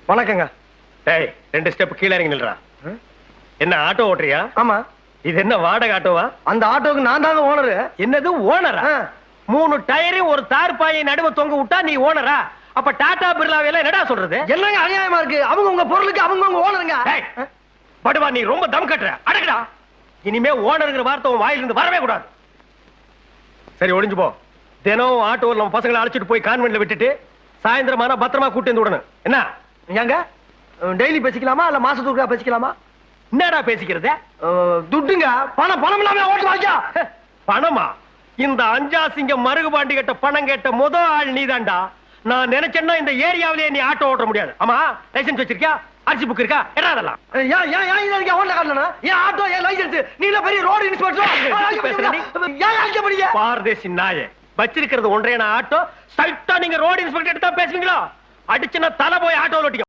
வணக்கங்க. டேய் 2 ஸ்டெப் கீழ இறங்கி நில்றா. என்ன ஆட்டோ ஓட்டுறியா? ஆமா. இது என்ன வாடகை ஆட்டோவா? அந்த ஆட்டோக்கு நான் தாங்க ஓனரு. என்னது ஓனரா? 3 டயரு ஒரு தார்பாயை நடுவ தொங்க விட்டா நீ ஓனரா? அப்ப டாடா பிர்லாவேல என்னடா சொல்றது? என்னங்க அநியாயமா இருக்கு? அவங்க உங்க பொருளுக்கு அவங்க ஓனருங்க. டேய் படுவா, நீ ரொம்ப தம் கட்டுற. அடக்குடா. இனிமே ஓனர்ங்கிற வார்த்தை உன் வாயில இருந்து வரவே கூடாது. சரி ஒளிஞ்சு போ. தினம் ஆட்டோல நம்ம பசங்களை அழைச்சிட்டு போய் கான்வென்ட்ல விட்டுட்டு சாயந்தரமான பத்திரமா கூட்டி வந்து விடணும். என்ன ஏங்க டெய்லி பேசிக்கலாமா இல்ல மாசத்துக்கு பேசிக்கலாமா? என்னடா பேசிக்கிறது? துட்டுங்க. பணம் இல்லாம ஓட்டு வாங்கியா? பணமா? இந்த அஞ்சாசிங்க மருகுபாண்டி கிட்ட பணம் கேட்ட முதல் ஆள் நீதான்டா. நான் நினைச்சேன்னா இந்த ஏரியாவிலேயே நீ ஆட்டோ ஓட்ட முடியாது. ஆமா, லைசென்ஸ் வச்சிருக்கியா? அரிசி புக் இருக்கா? என்ன அதெல்லாம்? பாரதேசி நாயே, வச்சிருக்கிறது ஒன்றே ஆட்டோ. சைட்டா நீங்க ரோடு இன்ஸ்பெக்டர் எடுத்தா பேசுவீங்களா? அடிச்சுன்னா தலை போய் ஆட்டோ ஓட்டிக்க.